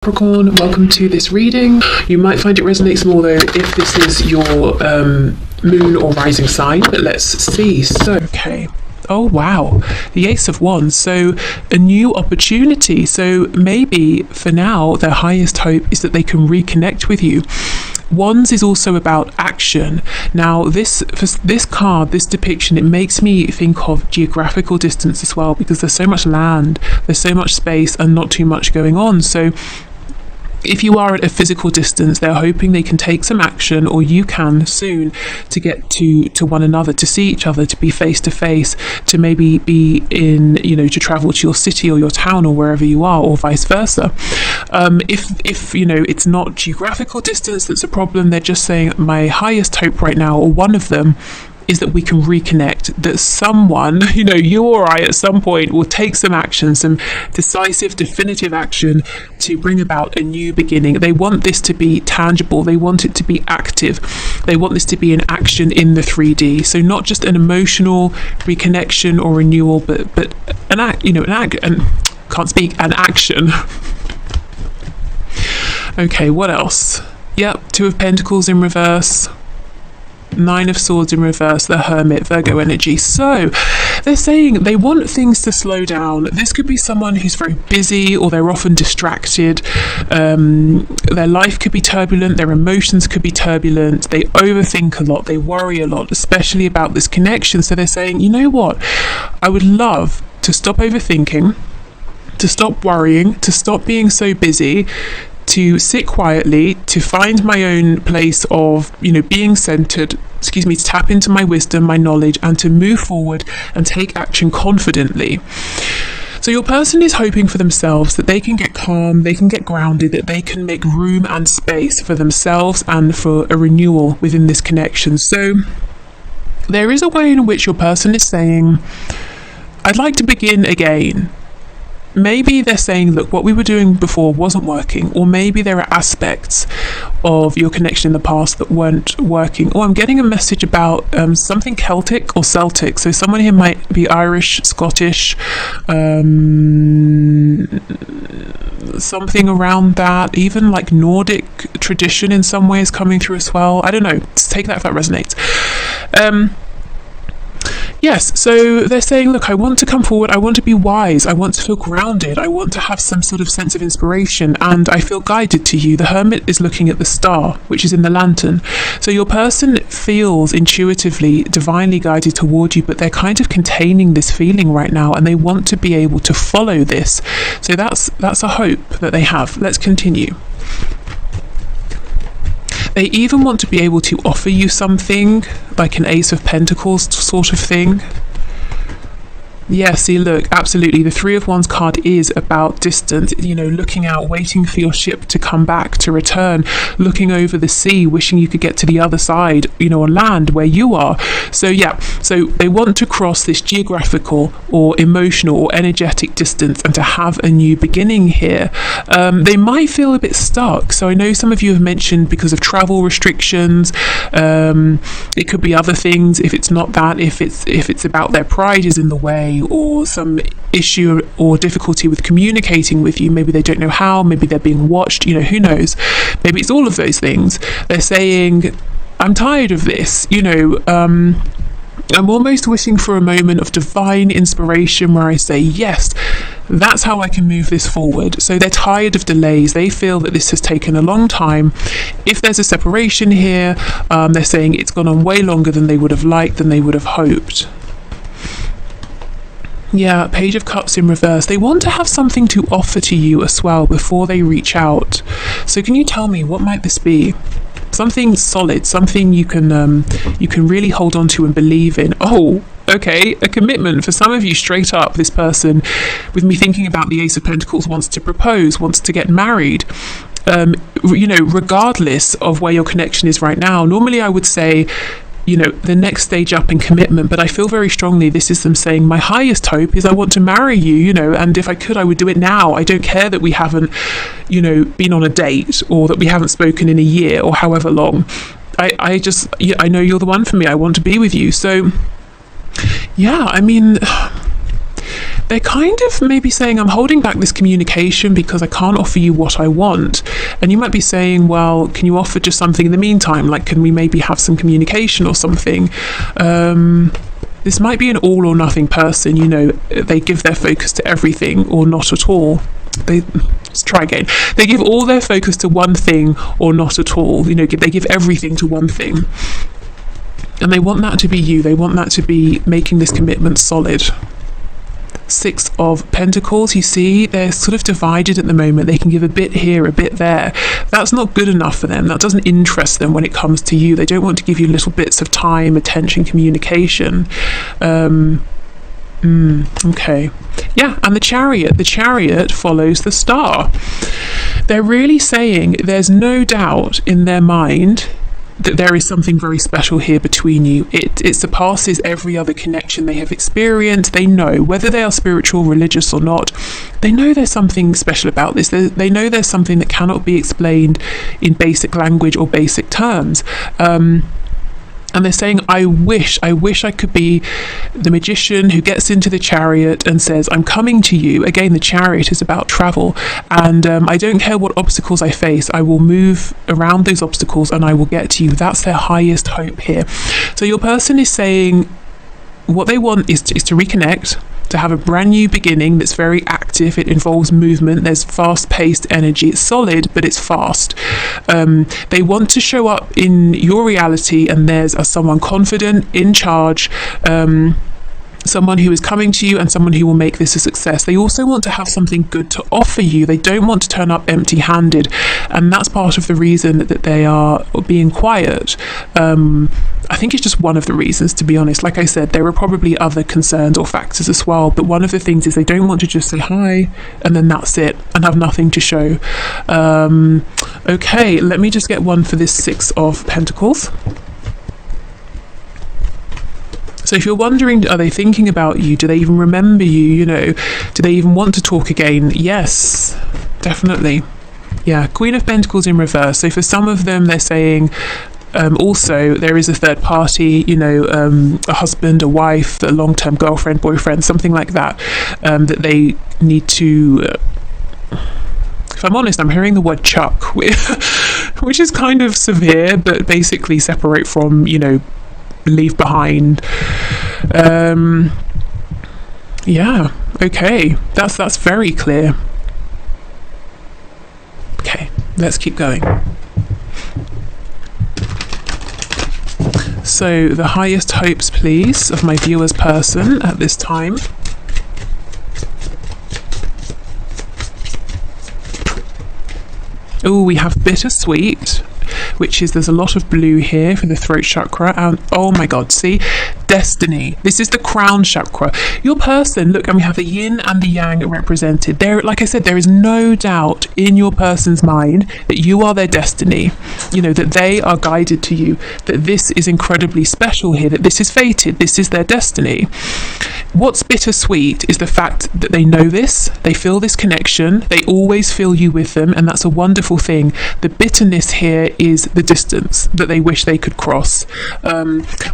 Capricorn, welcome to this reading. You might find it resonates more though if this is your moon or rising sign, but let's see. So, okay. Oh wow, the Ace of Wands. So a new opportunity. So maybe for now their highest hope is that they can reconnect with you. Wands is also about action. Now this card, this depiction, it makes me think of geographical distance as well, because there's so much land, there's so much space and not too much going on. So if you are at a physical distance, they're hoping they can take some action, or you can soon, to get to one another, to see each other, to be face to face, to maybe be in, to travel to your city or your town or wherever you are, or vice versa. If it's not geographical distance that's a problem, they're just saying my highest hope right now, or one of them, is that we can reconnect, that someone, you or I at some point will take some action, some decisive, definitive action to bring about a new beginning. They want this to be tangible. They want it to be active. They want this to be an action in the 3D. So not just an emotional reconnection or renewal, but an action. Okay, what else? Yep, Two of Pentacles in reverse. Nine of Swords in reverse, the Hermit, Virgo energy. So they're saying they want things to slow down. This could be someone who's very busy, or they're often distracted. Their life could be turbulent, their emotions could be turbulent, they overthink a lot, they worry a lot, especially about this connection. So they're saying, you know what, I would love to stop overthinking, to stop worrying, to stop being so busy, to sit quietly, to find my own place of, being centered, to tap into my wisdom, my knowledge, and to move forward and take action confidently. So your person is hoping for themselves that they can get calm, they can get grounded, that they can make room and space for themselves and for a renewal within this connection. So there is a way in which your person is saying, I'd like to begin again. Maybe they're saying, look, what we were doing before wasn't working, or maybe there are aspects of your connection in the past that weren't working. Or I'm getting a message about something Celtic or Celtic. So someone here might be Irish, Scottish, something around that, even like Nordic tradition in some ways coming through as well. I don't know. Just take that if that resonates. Yes, so they're saying, look, I want to come forward, I want to be wise, I want to feel grounded, I want to have some sort of sense of inspiration, and I feel guided to you. The Hermit is looking at the star, which is in the lantern. So your person feels intuitively, divinely guided toward you, but they're kind of containing this feeling right now, and they want to be able to follow this. So that's a hope that they have. Let's continue. They even want to be able to offer you something, like an Ace of Pentacles sort of thing. Yeah, see, look, absolutely. The Three of Wands card is about distance, looking out, waiting for your ship to come back, to return, looking over the sea, wishing you could get to the other side, on land where you are. So yeah, so they want to cross this geographical or emotional or energetic distance and to have a new beginning here. They might feel a bit stuck. So I know some of you have mentioned because of travel restrictions. It could be other things. If it's not that, if it's about their pride is in the way, or some issue or difficulty with communicating with you, maybe they don't know how, maybe they're being watched, who knows, maybe it's all of those things. They're saying, I'm tired of this, I'm almost wishing for a moment of divine inspiration where I say, yes, that's how I can move this forward. So they're tired of delays. They feel that this has taken a long time. If there's a separation here, they're saying it's gone on way longer than they would have liked, than they would have hoped. Yeah, Page of Cups in reverse. They want to have something to offer to you as well before they reach out. So can you tell me, what might this be? Something solid, something you can really hold on to and believe in. Oh, okay, a commitment. For some of you, straight up, this person, with me thinking about the Ace of Pentacles, wants to propose, wants to get married. Regardless of where your connection is right now. Normally I would say, the next stage up in commitment, but I feel very strongly this is them saying, my highest hope is I want to marry you, and if I could, I would do it now. I don't care that we haven't, been on a date, or that we haven't spoken in a year or however long. I know you're the one for me. I want to be with you. So yeah, I mean, they're kind of maybe saying, I'm holding back this communication because I can't offer you what I want. And you might be saying, well, can you offer just something in the meantime? Like, can we maybe have some communication or something? This might be an all or nothing person, you know, they give their focus to everything or not at all. Let's try again. They give all their focus to one thing or not at all. You know, they give everything to one thing. And they want that to be you. They want that to be making this commitment solid. Six of Pentacles, you see, they're sort of divided at the moment. They can give a bit here, a bit there. That's not good enough for them. That doesn't interest them when it comes to you. They don't want to give you little bits of time, attention, communication. Okay. Yeah, and the Chariot follows the Star. They're really saying there's no doubt in their mind that there is something very special here between you. It surpasses every other connection they have experienced. They know, whether they are spiritual, religious or not, they know there's something special about this. They know there's something that cannot be explained in basic language or basic terms. And they're saying, I wish I could be the magician who gets into the Chariot and says, I'm coming to you. Again, the Chariot is about travel. And I don't care what obstacles I face. I will move around those obstacles and I will get to you. That's their highest hope here. So your person is saying what they want is to reconnect, to have a brand new beginning that's very active. It involves movement. There's fast-paced energy. It's solid, but it's fast. They want to show up in your reality and theirs as someone confident, in charge, someone who is coming to you and someone who will make this a success. They also want to have something good to offer you. They don't want to turn up empty-handed, and that's part of the reason that they are being quiet. I think it's just one of the reasons, to be honest. Like I said, there are probably other concerns or factors as well, but one of the things is they don't want to just say hi and then that's it and have nothing to show. Okay, let me just get one for this Six of Pentacles. So if you're wondering, are they thinking about you? Do they even remember you? You know, do they even want to talk again? Yes, definitely. Yeah, Queen of Pentacles in reverse. So for some of them, they're saying, also there is a third party, you know, a husband, a wife, a long-term girlfriend, boyfriend, something like that, that they need to... if I'm honest, I'm hearing the word chuck, which is kind of severe, but basically separate from, you know, leave behind. Yeah, okay, that's very clear. Okay, let's keep going. So the highest hopes, please, of my viewer's person at this time. Oh, we have bittersweet, which is, there's a lot of blue here for the throat chakra, and oh my god, see, destiny. This is the crown chakra. Your person, look, and we have the yin and the yang represented there. Like I said, there is no doubt in your person's mind that you are their destiny, you know, that they are guided to you, that this is incredibly special here, that this is fated, this is their destiny. What's bittersweet is the fact that they know this, they feel this connection, they always feel you with them, and that's a wonderful thing. The bitterness here is the distance that they wish they could cross.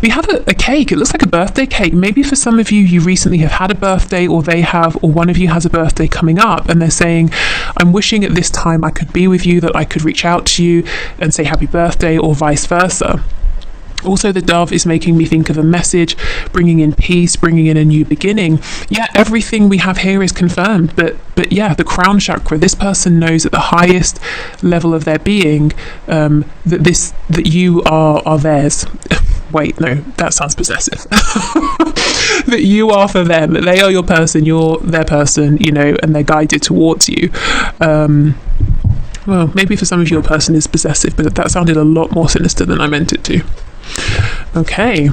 We have a cake. It looks like a birthday cake. Maybe for some of you, you recently have had a birthday, or they have, or one of you has a birthday coming up, and they're saying, I'm wishing at this time I could be with you, that I could reach out to you and say happy birthday, or vice versa. Also, the dove is making me think of a message, bringing in peace, bringing in a new beginning. Yeah, everything we have here is confirmed, but yeah, the crown chakra, this person knows at the highest level of their being, that you are theirs. Wait, no, that sounds possessive. That you are for them, that they are your person, you're their person, you know, and they're guided towards you. Well, maybe for some of you, your person is possessive, but that sounded a lot more sinister than I meant it to. Okay.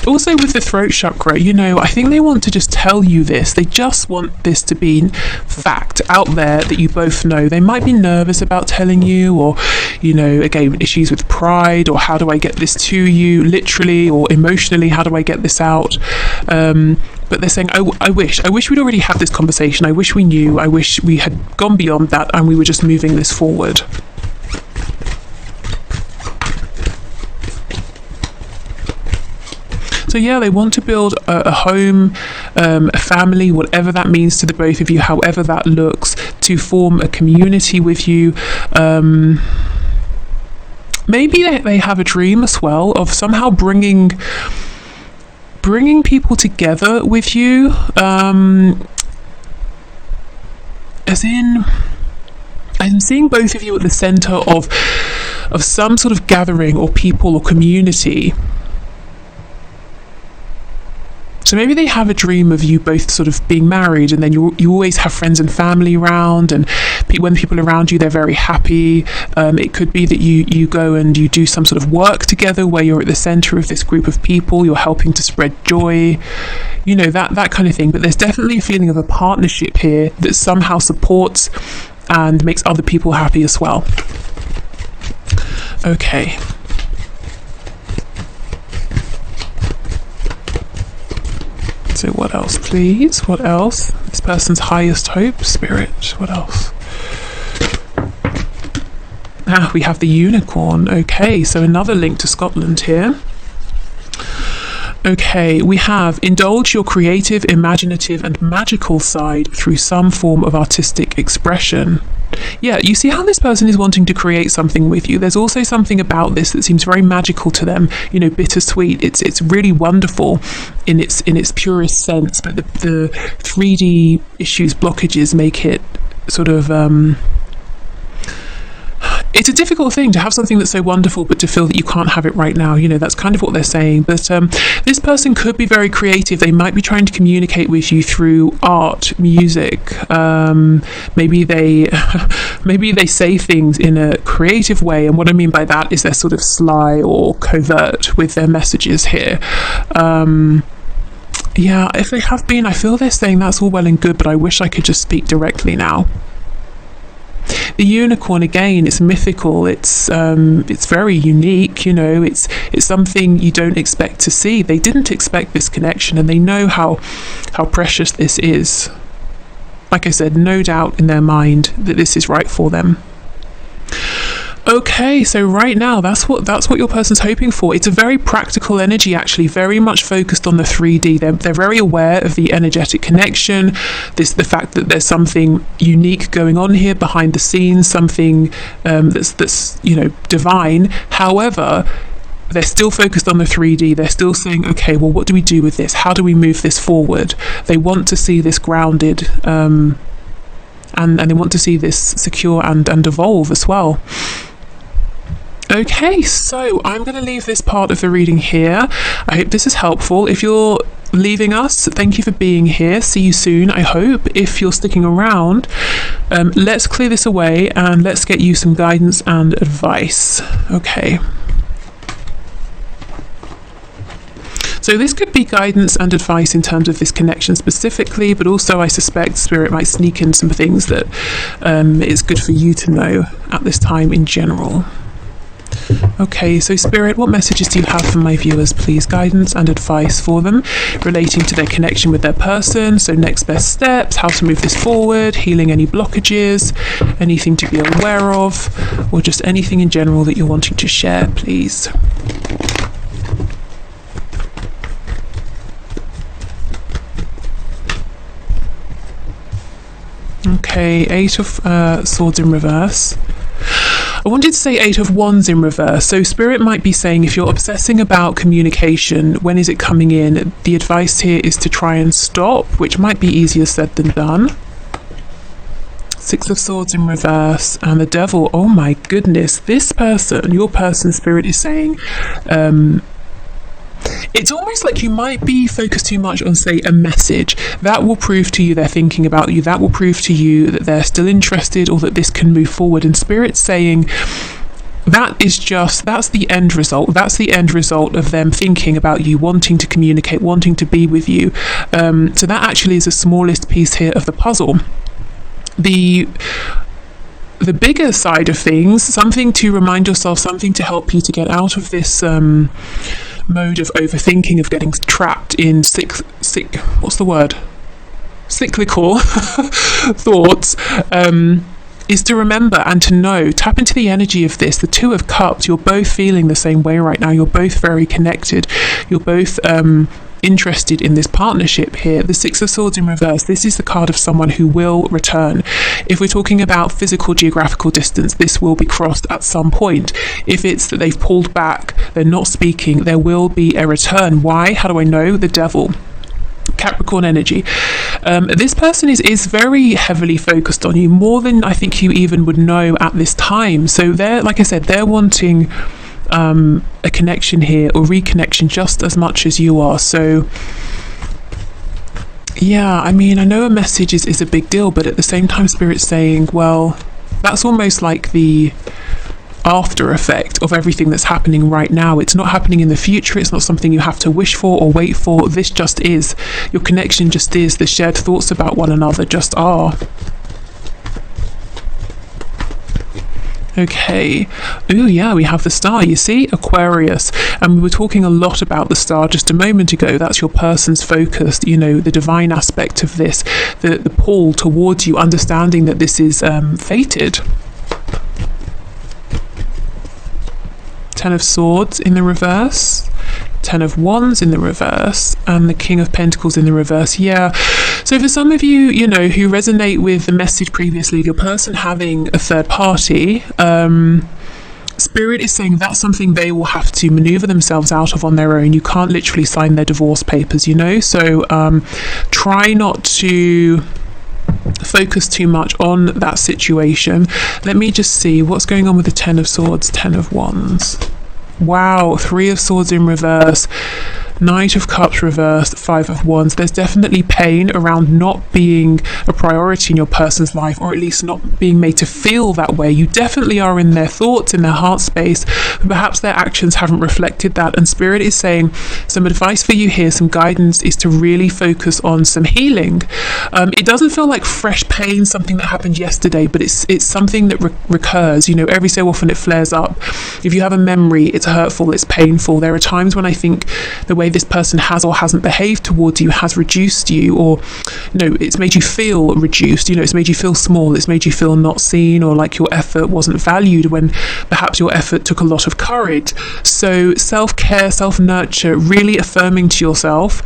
Also with the throat chakra, you know, I think they want to just tell you this. They just want this to be fact out there that you both know. They might be nervous about telling you, or, you know, again, issues with pride, or how do I get this to you, literally or emotionally, how do I get this out? But they're saying, I wish we'd already had this conversation. I wish we knew. I wish we had gone beyond that and we were just moving this forward. So yeah, they want to build a home, a family, whatever that means to the both of you, however that looks, to form a community with you. Maybe they have a dream as well of somehow bringing people together with you, as in, I'm seeing both of you at the center of some sort of gathering or people or community. So maybe they have a dream of you both sort of being married, and then you always have friends and family around, and when people are around you, they're very happy. It could be that you go and you do some sort of work together where you're at the center of this group of people, you're helping to spread joy, you know, that kind of thing. But there's definitely a feeling of a partnership here that somehow supports and makes other people happy as well. Okay. So what else, please? What else? This person's highest hope, Spirit. What else? We have the unicorn. Okay, so another link to Scotland here. Okay, we have indulge your creative, imaginative and magical side through some form of artistic expression. Yeah, you see how this person is wanting to create something with you. There's also something about this that seems very magical to them, you know, bittersweet. It's really wonderful in its purest sense, but the 3D issues, blockages make it sort of it's a difficult thing to have something that's so wonderful but to feel that you can't have it right now. You know, that's kind of what they're saying. But this person could be very creative. They might be trying to communicate with you through art, music. Maybe they say things in a creative way, and what I mean by that is they're sort of sly or covert with their messages here. Yeah, if they have been, I feel they're saying that's all well and good, but I wish I could just speak directly now. The unicorn, again, it's mythical, it's very unique, you know, it's something you don't expect to see. They didn't expect this connection, and they know how precious this is. Like I said, no doubt in their mind that this is right for them. Okay, so right now, that's what your person's hoping for. It's a very practical energy, actually, very much focused on the 3D. They're very aware of the energetic connection, the fact that there's something unique going on here behind the scenes, something that's you know, divine. However, they're still focused on the 3D. They're still saying, okay, well, what do we do with this? How do we move this forward? They want to see this grounded, and they want to see this secure and evolve as well. Okay, so I'm going to leave this part of the reading here. I hope this is helpful. If you're leaving us, thank you for being here. See you soon, I hope. If you're sticking around, let's clear this away and let's get you some guidance and advice. Okay. So this could be guidance and advice in terms of this connection specifically, but also I suspect Spirit might sneak in some things that is good for you to know at this time in general. Okay, so Spirit, what messages do you have for my viewers, please? Guidance and advice for them relating to their connection with their person. So next best steps, how to move this forward, healing any blockages, anything to be aware of, or just anything in general that you're wanting to share, please. Okay, 8 of Swords in reverse. I wanted to say 8 of Wands in reverse. So Spirit might be saying if you're obsessing about communication, when is it coming in? The advice here is to try and stop, which might be easier said than done. 6 of Swords in reverse and the Devil. Oh my goodness, this person, your person, Spirit is saying, it's almost like you might be focused too much on, say, a message. That will prove to you they're thinking about you. That will prove to you that they're still interested or that this can move forward. And Spirit's saying that's the end result. That's the end result of them thinking about you, wanting to communicate, wanting to be with you. So that actually is the smallest piece here of the puzzle. The bigger side of things, something to remind yourself, something to help you to get out of this mode of overthinking, of getting trapped in cyclical thoughts, is to remember and to know, tap into the energy of this. The Two of Cups, you're both feeling the same way right now. You're both very connected. You're both interested in this partnership here. The Six of Swords in reverse, this is the card of someone who will return. If we're talking about physical geographical distance, this will be crossed at some point. If it's that they've pulled back, they're not speaking, there will be a return. Why? How do I know? The Devil. Capricorn energy. This person is very heavily focused on you, more than I think you even would know at this time. So they're, like I said, they're wanting a connection here, or reconnection, just as much as you are. So yeah, I mean, I know a message is a big deal, but at the same time, Spirit's saying, well, that's almost like the after effect of everything that's happening right now. It's not happening in the future. It's not something you have to wish for or wait for. This just is. Your connection just is. The shared thoughts about one another just are. Okay. Oh yeah, we have the Star, you see, Aquarius. And we were talking a lot about the Star just a moment ago. That's your person's focus, you know, the divine aspect of this, the pull towards you, understanding that this is fated. Ten of Swords in the reverse, Ten of Wands in the reverse, and the King of Pentacles in the reverse. Yeah, so for some of you, you know, who resonate with the message previously of your person having a third party, Spirit is saying that's something they will have to maneuver themselves out of on their own. You can't literally sign their divorce papers, you know, so try not to focus too much on that situation. Let me just see what's going on with the Ten of Swords, Ten of Wands. Wow, Three of Swords in reverse, Knight of Cups reversed, Five of Wands. There's definitely pain around not being a priority in your person's life, or at least not being made to feel that way. You definitely are in their thoughts, in their heart space, but perhaps their actions haven't reflected that. And Spirit is saying some advice for you here, some guidance, is to really focus on some healing. It doesn't feel like fresh pain, something that happened yesterday, but it's something that recurs. You know, every so often it flares up. If you have a memory, it's hurtful, it's painful. There are times when I think the way this person has or hasn't behaved towards you has reduced you, or you know, it's made you feel reduced, you know, it's made you feel small, it's made you feel not seen, or like your effort wasn't valued when perhaps your effort took a lot of courage. So self-care, self-nurture, really affirming to yourself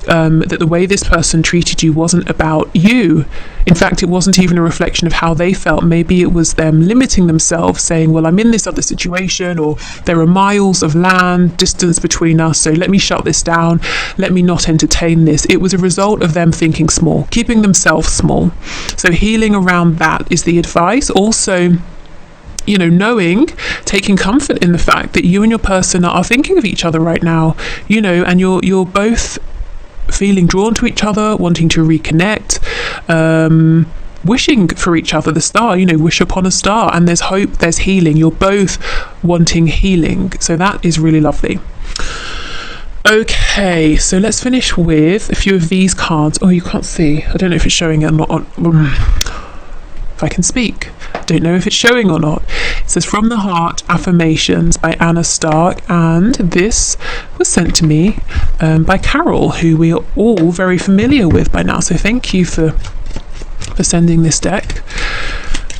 that the way this person treated you wasn't about you. In fact, it wasn't even a reflection of how they felt. Maybe it was them limiting themselves, saying, well, I'm in this other situation, or there are miles of land distance between us, so let me shut this down, let me not entertain this. It was a result of them thinking small, keeping themselves small. So healing around that is the advice. Also, you know, knowing, taking comfort in the fact that you and your person are thinking of each other right now, you know, and you're both feeling drawn to each other, wanting to reconnect, wishing for each other. The Star, you know, wish upon a star, and there's hope, there's healing. You're both wanting healing, so that is really lovely. Okay, so let's finish with a few of these cards. Oh, you can't see, I don't know if it's showing or not. If I can speak, I don't know if it's showing or not. It says From the Heart Affirmations by Anna Stark, and this was sent to me by Carol, who we are all very familiar with by now, so thank you for sending this deck.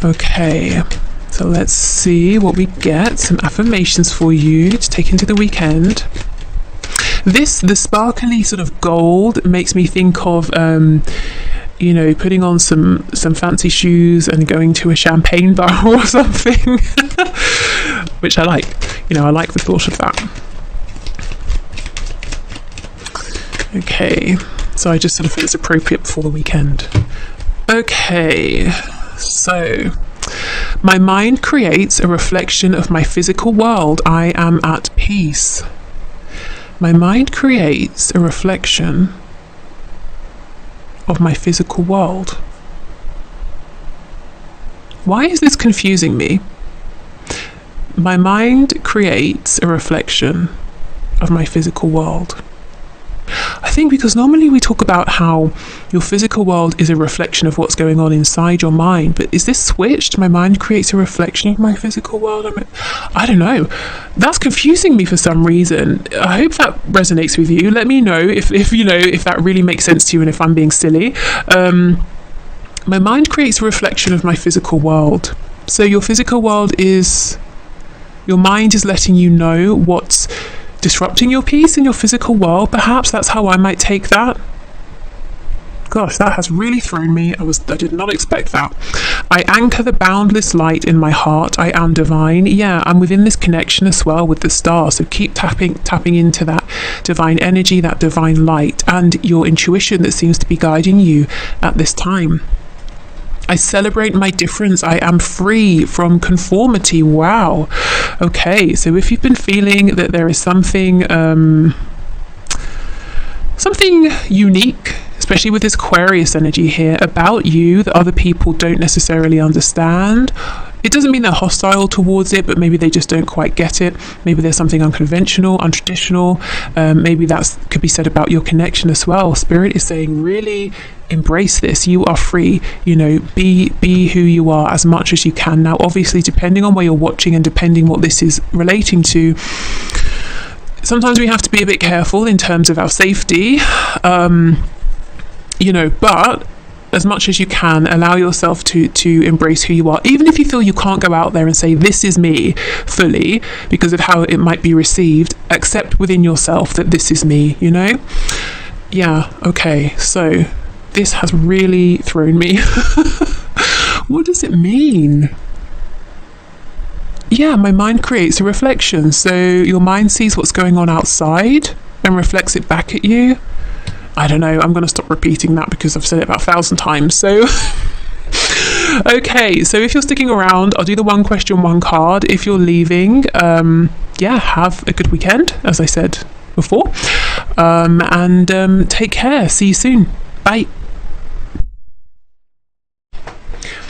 Okay, so let's see what we get. Some affirmations for you to take into the weekend. The sparkly sort of gold makes me think of you know, putting on some fancy shoes and going to a champagne bar or something, which I like. You know, I like the thought of that. Okay, so I just sort of feel it's appropriate before the weekend. Okay, so my mind creates a reflection of my physical world. I am at peace. My mind creates a reflection of my physical world. Why is this confusing me? My mind creates a reflection of my physical world. I think because normally we talk about how your physical world is a reflection of what's going on inside your mind, but is this switched? My mind creates a reflection of my physical world? I don't know. That's confusing me for some reason. I hope that resonates with you. Let me know if you know, if that really makes sense to you and if I'm being silly. My mind creates a reflection of my physical world. So your physical world is, your mind is letting you know what's disrupting your peace in your physical world. Perhaps that's how I might take that. Gosh, that has really thrown me. I did not expect that. I anchor the boundless light in my heart. I am divine. Yeah, I'm within this connection as well with the stars. So keep tapping into that divine energy, that divine light, and your intuition that seems to be guiding you at this time. I celebrate my difference. I am free from conformity. Wow. Okay, so if you've been feeling that there is something unique, especially with this Aquarius energy here, about you that other people don't necessarily understand. It doesn't mean they're hostile towards it, but maybe they just don't quite get it. Maybe there's something unconventional, untraditional. Maybe that could be said about your connection as well. Spirit is saying, really embrace this. You are free. You know, be who you are as much as you can. Now, obviously, depending on where you're watching and depending what this is relating to, sometimes we have to be a bit careful in terms of our safety. You know, but as much as you can, allow yourself to embrace who you are, even if you feel you can't go out there and say this is me fully because of how it might be received. Accept within yourself that this is me, you know. Yeah, okay, so this has really thrown me. What does it mean? Yeah, my mind creates a reflection. So your mind sees what's going on outside and reflects it back at you. I don't know, I'm going to stop repeating that because I've said it about 1,000 times. So, okay, so if you're sticking around, I'll do the one question, one card. If you're leaving, yeah, have a good weekend, as I said before. And take care. See you soon. Bye.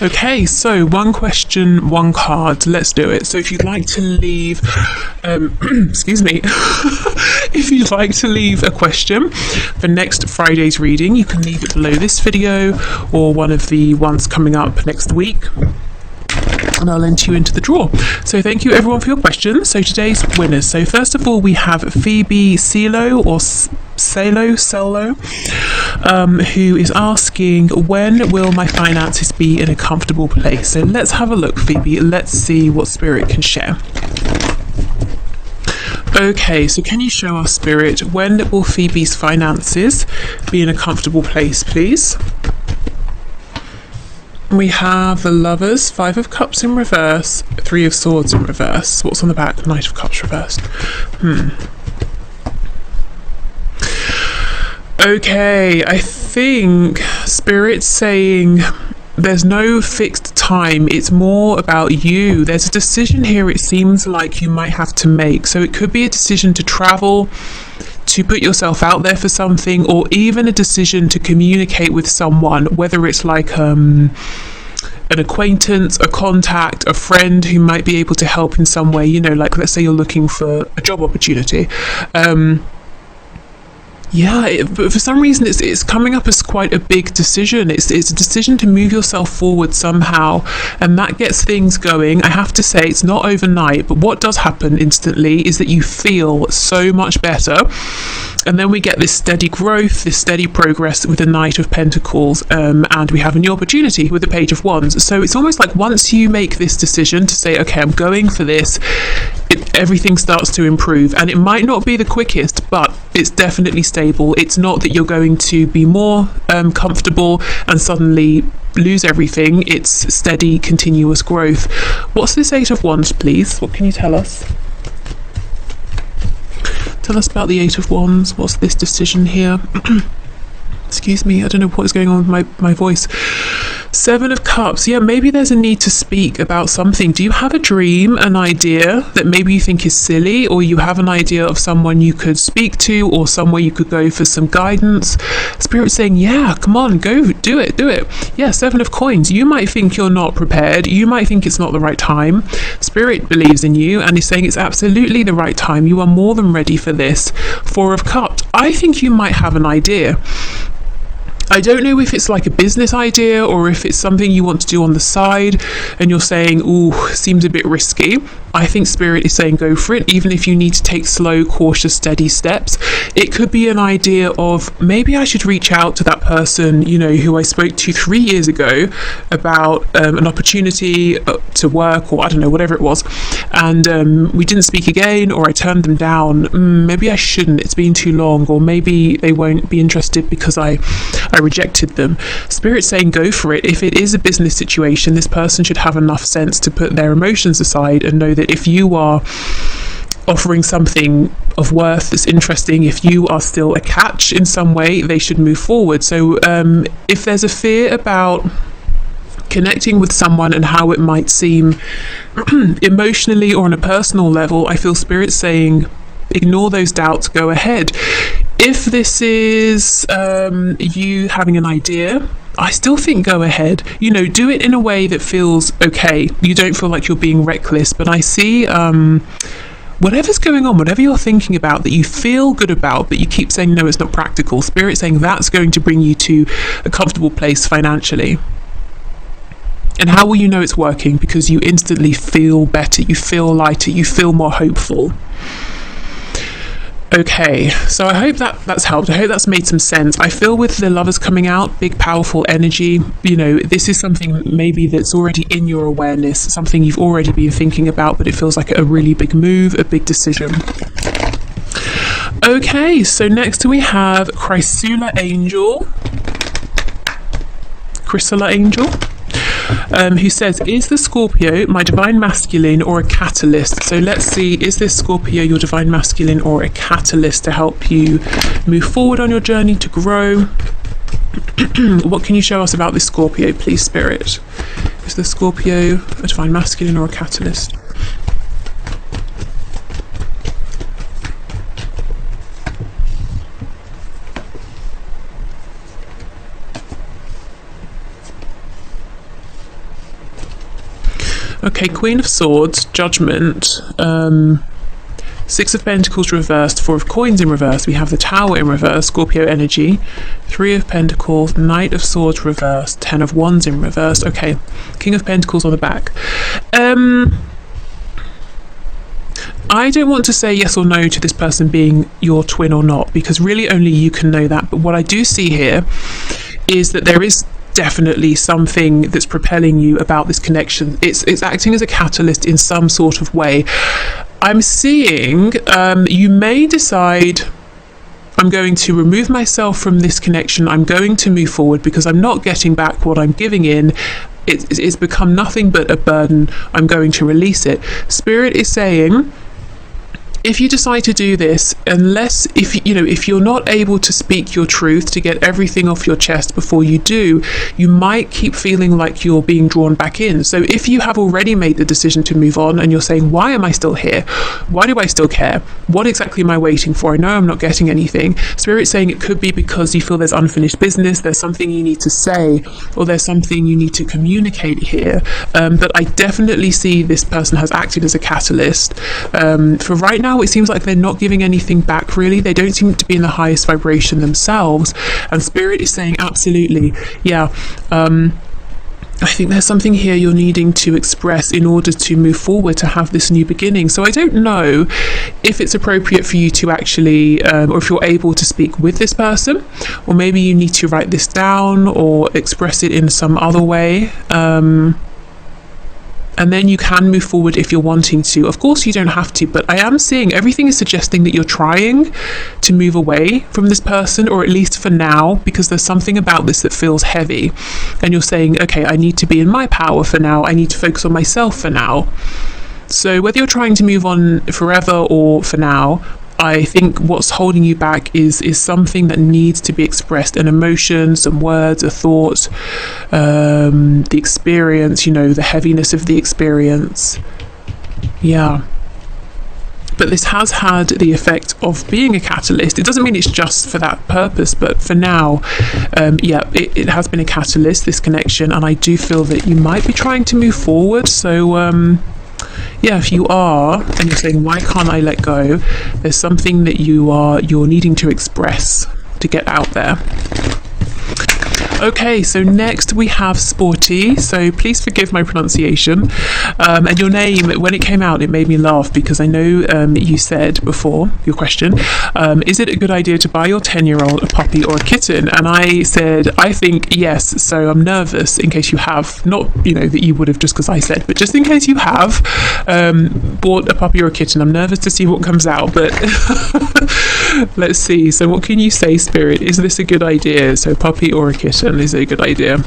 Okay, so one question, one card. Let's do it. So if you'd like to leave, excuse me, if you'd like to leave a question for next Friday's reading, you can leave it below this video or one of the ones coming up next week, and I'll enter you into the draw. So thank you everyone for your questions. So today's winners. So first of all, we have Phoebe Celo or Celo, who is asking, when will my finances be in a comfortable place? So let's have a look, Phoebe. Let's see what Spirit can share. Okay, so can you show us, Spirit, when will Phoebe's finances be in a comfortable place, please? We have the Lovers, 5 of Cups in reverse, 3 of Swords in reverse. What's on the back? Knight of Cups reversed. Okay, I think Spirit's saying there's no fixed time. It's more about you. There's a decision here it seems like you might have to make. So it could be a decision to travel, to put yourself out there for something, or even a decision to communicate with someone, whether it's like an acquaintance, a contact, a friend who might be able to help in some way, you know, like let's say you're looking for a job opportunity. But for some reason it's coming up as quite a big decision. It's a decision to move yourself forward somehow, and that gets things going. I have to say it's not overnight, but what does happen instantly is that you feel so much better, and then we get this steady growth, this steady progress with the Knight of Pentacles, and we have a new opportunity with the Page of Wands. So it's almost like once you make this decision to say, okay, I'm going for this, everything starts to improve, and it might not be the quickest, but it's definitely stable. It's not that you're going to be more comfortable and suddenly lose everything. It's steady, continuous growth. What's this 8 of Wands, please? What can you tell us? Tell us about the 8 of Wands. What's this decision here? Excuse me, I don't know what is going on with my voice. 7 of Cups. Yeah, maybe there's a need to speak about something. Do you have a dream, an idea that maybe you think is silly, or you have an idea of someone you could speak to or somewhere you could go for some guidance? Spirit's saying, yeah, come on, go, do it. Yeah, 7 of Coins. You might think you're not prepared. You might think it's not the right time. Spirit believes in you and is saying it's absolutely the right time. You are more than ready for this. 4 of Cups. I think you might have an idea. I don't know if it's like a business idea or if it's something you want to do on the side and you're saying, ooh, seems a bit risky. I think Spirit is saying go for it, even if you need to take slow, cautious, steady steps. It could be an idea of maybe I should reach out to that person, you know, who I spoke to 3 years ago about an opportunity to work, or I don't know, whatever it was, and we didn't speak again, or I turned them down. Maybe I shouldn't, it's been too long, or maybe they won't be interested because I rejected them. Spirit's saying go for it. If it is a business situation, this person should have enough sense to put their emotions aside and know that if you are offering something of worth that's interesting, if you are still a catch in some way, they should move forward. So if there's a fear about connecting with someone and how it might seem emotionally or on a personal level, I feel Spirit saying ignore those doubts, go ahead. If this is you having an idea, I still think go ahead. You know, do it in a way that feels okay. You don't feel like you're being reckless, but I see whatever's going on, whatever you're thinking about that you feel good about, but you keep saying no, it's not practical. Spirit saying that's going to bring you to a comfortable place financially. And how will you know it's working? Because you instantly feel better, you feel lighter, you feel more hopeful. Okay, so I hope that's helped. I hope that's made some sense. I feel with the Lovers coming out, big powerful energy, you know, this is something maybe that's already in your awareness, something you've already been thinking about, but it feels like a really big move, a big decision. Okay, so next we have Chrysula Angel, who says, is the Scorpio my divine masculine or a catalyst? So let's see, is this Scorpio your divine masculine or a catalyst to help you move forward on your journey to grow? What can you show us about this Scorpio, please, Spirit? Is the Scorpio a divine masculine or a catalyst? Okay, Queen of Swords, Judgment, Six of Pentacles reversed, Four of Coins in reverse. We have the Tower in reverse, Scorpio energy, Three of Pentacles, Knight of Swords reversed, Ten of Wands in reverse. Okay, King of Pentacles on the back. I don't want to say yes or no to this person being your twin or not, because really only you can know that. But what I do see here is that there is definitely something that's propelling you about this connection. It's acting as a catalyst in some sort of way. I'm seeing you may decide, I'm going to remove myself from this connection, I'm going to move forward because I'm not getting back what I'm giving in. It's become nothing but a burden. I'm going to release it. Spirit is saying, if you decide to do this, if you're not able to speak your truth, to get everything off your chest before you do, you might keep feeling like you're being drawn back in. So if you have already made the decision to move on and you're saying, why am I still here? Why do I still care? What exactly am I waiting for? I know I'm not getting anything. Spirit's saying it could be because you feel there's unfinished business, there's something you need to say, or there's something you need to communicate here. But I definitely see this person has acted as a catalyst. For right now, it seems like they're not giving anything back, really. They don't seem to be in the highest vibration themselves, and Spirit is saying absolutely, yeah, I think there's something here you're needing to express in order to move forward, to have this new beginning. So I don't know if it's appropriate for you to actually or if you're able to speak with this person, or maybe you need to write this down or express it in some other way, and then you can move forward if you're wanting to. Of course, you don't have to, but I am seeing everything is suggesting that you're trying to move away from this person, or at least for now, because there's something about this that feels heavy. And you're saying, okay, I need to be in my power for now. I need to focus on myself for now. So whether you're trying to move on forever or for now, I think what's holding you back is something that needs to be expressed, an emotion, some words, a thought, the experience, the heaviness of the experience. Yeah. But this has had the effect of being a catalyst. It doesn't mean it's just for that purpose, but for now, it has been a catalyst, this connection, and I do feel that you might be trying to move forward. So, if you are, and you're saying, why can't I let go? There's something that you're needing to express, to get out there. Okay, so next we have Sporty. So please forgive my pronunciation. And your name, when it came out, it made me laugh because I know you said before, your question, is it a good idea to buy your 10-year-old a puppy or a kitten? And I said, I think yes. So I'm nervous in case you have, not, you know, that you would have just because I said, but just in case you have bought a puppy or a kitten. I'm nervous to see what comes out, but let's see. So what can you say, Spirit? Is this a good idea? So puppy or a kitten, is it a good idea?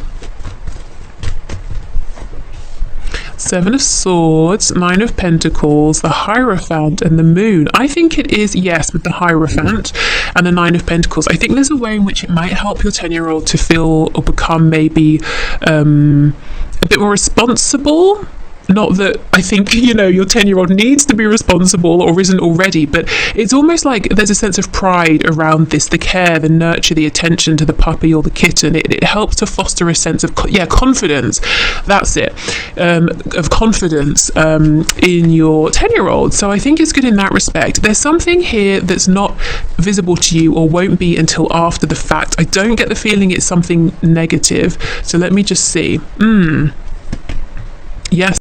Seven of Swords, Nine of Pentacles, the Hierophant and the Moon. I think it is, yes, with the Hierophant and the Nine of Pentacles. I think there's a way in which it might help your 10-year-old to feel or become maybe a bit more responsible. Not that I think, you know, your 10-year-old needs to be responsible or isn't already, but it's almost like there's a sense of pride around this, the care, the nurture, the attention to the puppy or the kitten. It helps to foster a sense of, confidence. That's it. Of confidence in your 10-year-old. So I think it's good in that respect. There's something here that's not visible to you or won't be until after the fact. I don't get the feeling it's something negative. So let me just see. Yes.